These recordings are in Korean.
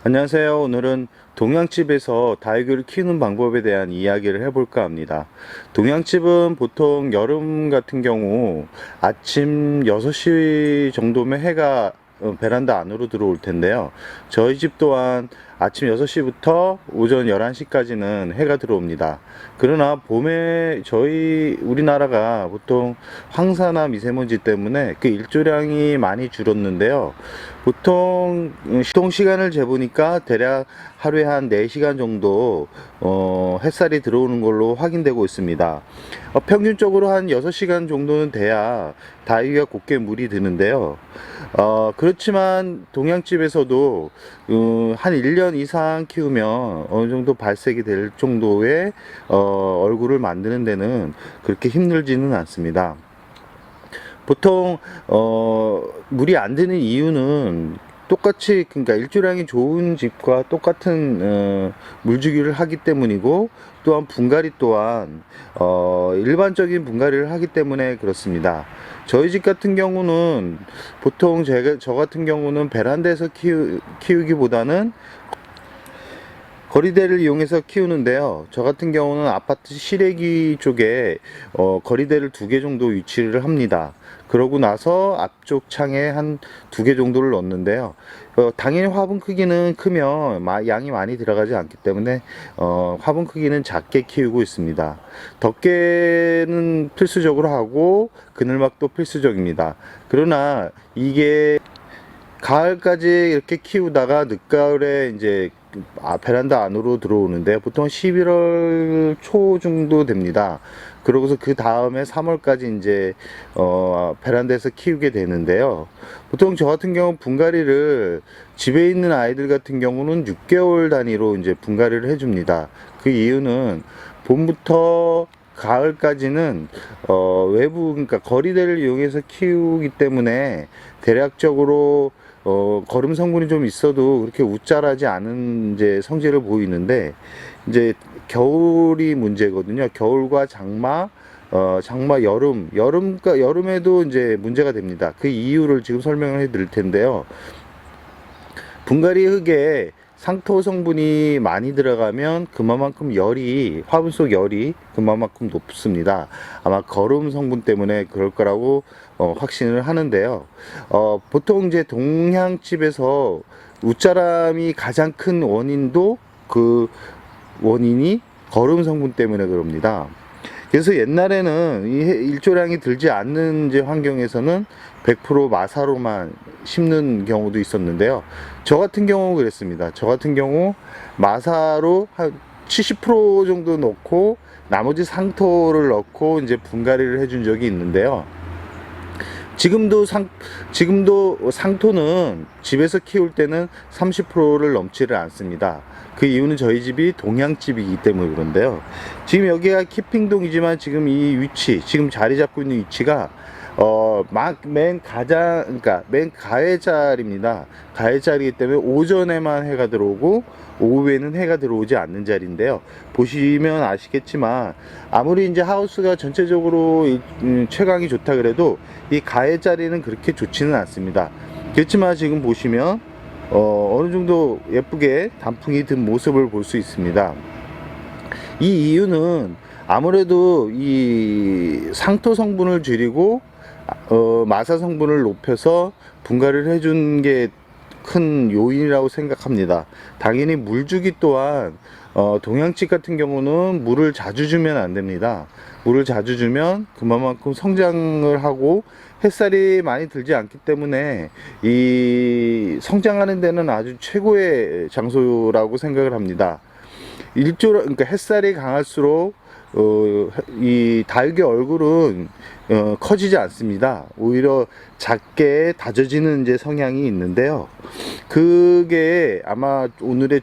안녕하세요. 오늘은 동양집에서 다육이를 키우는 방법에 대한 이야기를 해볼까 합니다. 동양집은 보통 여름 같은 경우 아침 6시 정도면 해가 베란다 안으로 들어올 텐데요. 저희 집 또한 아침 6시부터 오전 11시까지는 해가 들어옵니다. 그러나 봄에 저희 우리나라가 보통 황사나 미세먼지 때문에 그 일조량이 많이 줄었는데요. 보통 시동 시간을 재보니까 대략 하루에 한 4시간 정도 햇살이 들어오는 걸로 확인되고 있습니다. 평균적으로 한 6시간 정도는 돼야 다육이가 곱게 물이 드는데요. 그렇지만 동양집에서도 한 1년 이상 키우면 어느 정도 발색이 될 정도의 얼굴을 만드는 데는 그렇게 힘들지는 않습니다. 보통 물이 안 드는 이유는 똑같이, 그러니까 일조량이 좋은 집과 똑같은 물주기를 하기 때문이고, 또한 분갈이 또한 일반적인 분갈이를 하기 때문에 그렇습니다. 저희 집 같은 경우는 보통 저 같은 경우는 베란다에서 키우기보다는 거리대를 이용해서 키우는데요. 저 같은 경우는 아파트 실외기 쪽에 거리대를 2개 정도 위치를 합니다. 그러고 나서 앞쪽 창에 한 2개 정도를 넣는데요. 당연히 화분 크기는 크면 양이 많이 들어가지 않기 때문에 화분 크기는 작게 키우고 있습니다. 덮개는 필수적으로 하고 그늘막도 필수적입니다. 그러나 이게 가을까지 이렇게 키우다가 늦가을에 이제 베란다 안으로 들어오는데 보통 11월 초 정도 됩니다. 그러고서 그 다음에 3월까지 이제 베란다에서 키우게 되는데요. 보통 저 같은 경우 분갈이를 집에 있는 아이들 같은 경우는 6개월 단위로 이제 분갈이를 해줍니다. 그 이유는 봄부터 가을까지는 외부, 그러니까 거리대를 이용해서 키우기 때문에 대략적으로 거름 성분이 좀 있어도 그렇게 웃자라지 않은 이제 성질을 보이는데, 이제 겨울이 문제거든요. 겨울과 장마, 장마, 여름에도 이제 문제가 됩니다. 그 이유를 지금 설명을 해 드릴 텐데요. 분갈이 흙에 상토 성분이 많이 들어가면 그만큼 화분 속 열이 그만큼 높습니다. 아마 거름 성분 때문에 그럴 거라고 확신을 하는데요. 보통 이제 동양집에서 웃자람이 가장 큰 원인도 그 원인이 거름 성분 때문에 그럽니다. 그래서 옛날에는 이 일조량이 들지 않는 이제 환경에서는 100% 마사로만 심는 경우도 있었는데요. 저 같은 경우 그랬습니다. 저 같은 경우 마사로 한 70% 정도 넣고 나머지 상토를 넣고 이제 분갈이를 해준 적이 있는데요. 지금도 상토는 집에서 키울 때는 30%를 넘지를 않습니다. 그 이유는 저희 집이 동양집이기 때문에 그런데요. 지금 여기가 키핑동이지만 지금 이 위치, 지금 자리 잡고 있는 위치가 그러니까 맨 가해 자리입니다. 가해 자리이기 때문에 오전에만 해가 들어오고 오후에는 해가 들어오지 않는 자리인데요. 보시면 아시겠지만 아무리 이제 하우스가 전체적으로 채광이 좋다 그래도 이 가해 자리는 그렇게 좋지는 않습니다. 그렇지만 지금 보시면 어느 정도 예쁘게 단풍이 든 모습을 볼 수 있습니다. 이 이유는 아무래도 이 상토 성분을 줄이고 마사 성분을 높여서 분갈이를 해준 게 큰 요인이라고 생각합니다. 당연히 물주기 또한 동양집 같은 경우는 물을 자주 주면 안 됩니다. 물을 자주 주면 그만큼 성장을 하고 햇살이 많이 들지 않기 때문에 이 성장하는 데는 아주 최고의 장소라고 생각을 합니다. 그러니까 햇살이 강할수록 이 다육이 얼굴은 커지지 않습니다. 오히려 작게 다져지는 이제 성향이 있는데요. 그게 아마 오늘의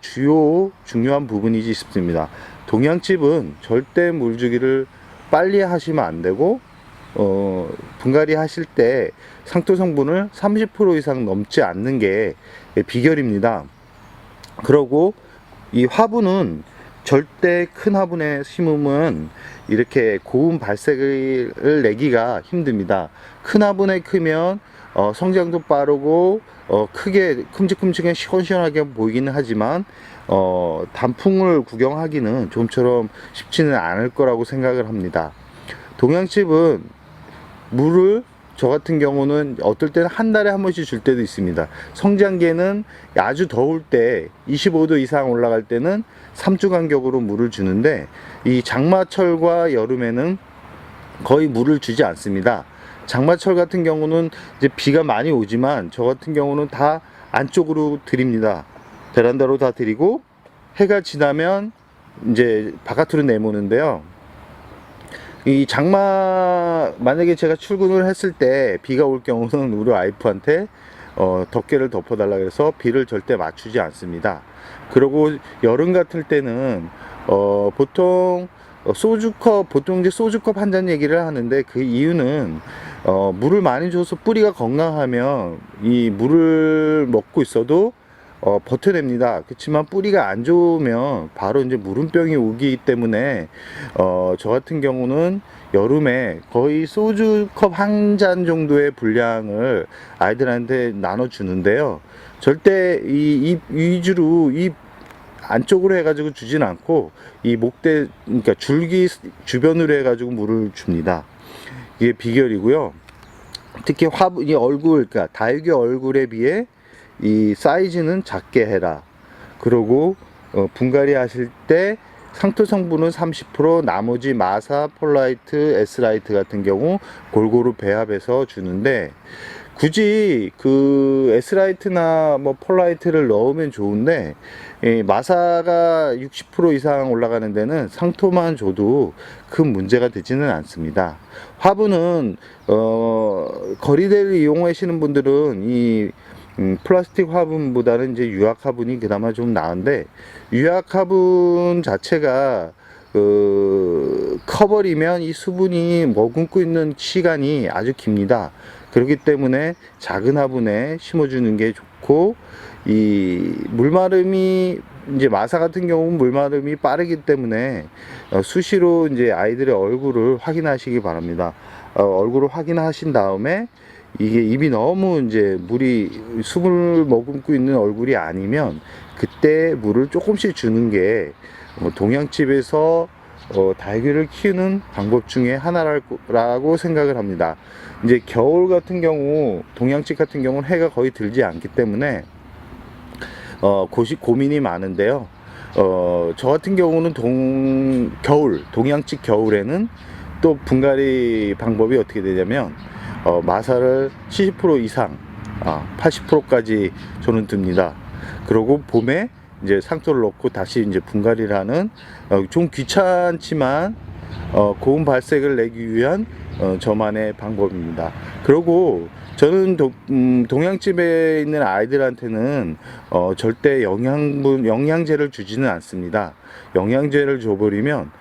중요한 부분이지 싶습니다. 동양집은 절대 물주기를 빨리 하시면 안 되고, 분갈이 하실 때 상토 성분을 30% 이상 넘지 않는 게 비결입니다. 그러고 이 화분은 절대 큰 화분에 심으면 이렇게 고운 발색을 내기가 힘듭니다. 큰 화분에 크면 성장도 빠르고 크게 큼직큼직한 시원시원하게 보이기는 하지만 단풍을 구경하기는 좀처럼 쉽지는 않을 거라고 생각을 합니다. 동양집은 물을 저 같은 경우는 어떨 때는 한 달에 한 번씩 줄 때도 있습니다. 성장기에는 아주 더울 때 25도 이상 올라갈 때는 3주 간격으로 물을 주는데, 이 장마철과 여름에는 거의 물을 주지 않습니다. 장마철 같은 경우는 이제 비가 많이 오지만 저 같은 경우는 다 안쪽으로 드립니다. 베란다로 다 드리고 해가 지나면 이제 바깥으로 내모는데요. 이 만약에 제가 출근을 했을 때 비가 올 경우는 우리 와이프한테 덮개를 덮어달라 그래서 비를 절대 맞추지 않습니다. 그리고 여름 같을 때는 보통 보통 이제 소주컵 한 잔 얘기를 하는데, 그 이유는 물을 많이 줘서 뿌리가 건강하면 이 물을 먹고 있어도 버텨냅니다. 그렇지만 뿌리가 안 좋으면 바로 이제 무름병이 오기 때문에 저 같은 경우는 여름에 거의 소주컵 한 잔 정도의 분량을 아이들한테 나눠 주는데요. 절대 이 위주로 이 안쪽으로 해가지고 주진 않고 이 목대, 그러니까 줄기 주변으로 해가지고 물을 줍니다. 이게 비결이고요. 특히 이 얼굴, 그러니까 다육이 얼굴에 비해 이 사이즈는 작게 해라. 그리고 분갈이 하실 때 상토 성분은 30%, 나머지 마사, 폴라이트, 에스라이트 같은 경우 골고루 배합해서 주는데, 굳이 그 에스라이트나 뭐 폴라이트를 넣으면 좋은데, 마사가 60% 이상 올라가는 데는 상토만 줘도 큰 문제가 되지는 않습니다. 화분은 거리대를 이용하시는 분들은 이 플라스틱 화분보다는 이제 유약 화분이 그나마 좀 나은데, 유약 화분 자체가 커버리면 이 수분이 머금고 있는 시간이 아주 깁니다. 그렇기 때문에 작은 화분에 심어주는 게 좋고, 이 물마름이 이제 마사 같은 경우는 물마름이 빠르기 때문에 수시로 이제 아이들의 얼굴을 확인하시기 바랍니다. 얼굴을 확인하신 다음에 이게 입이 너무 이제 수분을 머금고 있는 얼굴이 아니면 그때 물을 조금씩 주는 게 동양집에서 다육이를 키우는 방법 중에 하나라고 생각을 합니다. 이제 겨울 같은 경우, 동양집 같은 경우는 해가 거의 들지 않기 때문에 고민이 많은데요. 저 같은 경우는 동양집 겨울에는 또 분갈이 방법이 어떻게 되냐면, 마사를 70% 이상, 80%까지 저는 듭니다. 그리고 봄에 이제 상토를 넣고 다시 이제 분갈이를 하는, 좀 귀찮지만 고운 발색을 내기 위한 저만의 방법입니다. 그리고 저는 동양집에 있는 아이들한테는 절대 영양제를 주지는 않습니다. 영양제를 줘버리면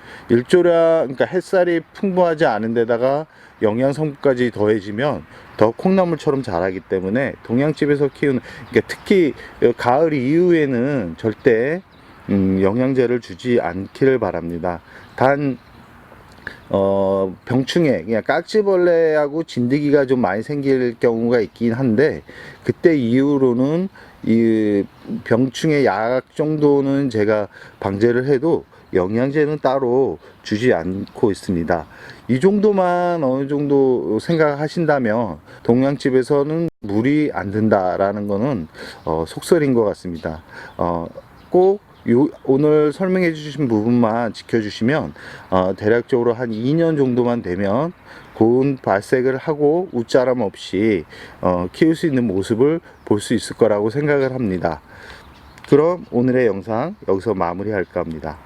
그러니까 햇살이 풍부하지 않은 데다가 영양 성분까지 더해지면 더 콩나물처럼 자라기 때문에 동양집에서 키우는, 그러니까 특히 가을 이후에는 절대 영양제를 주지 않기를 바랍니다. 단 병충해, 그냥 깍지벌레하고 진드기가 좀 많이 생길 경우가 있긴 한데, 그때 이후로는 이 병충해 약 정도는 제가 방제를 해도 영양제는 따로 주지 않고 있습니다. 이 정도만 어느 정도 생각하신다면 동양집에서는 물이 안 든다라는 거는 속설인 것 같습니다. 꼭 오늘 설명해 주신 부분만 지켜주시면 대략적으로 한 2년 정도만 되면 고운 발색을 하고 웃자람 없이 키울 수 있는 모습을 볼 수 있을 거라고 생각을 합니다. 그럼 오늘의 영상 여기서 마무리할까 합니다.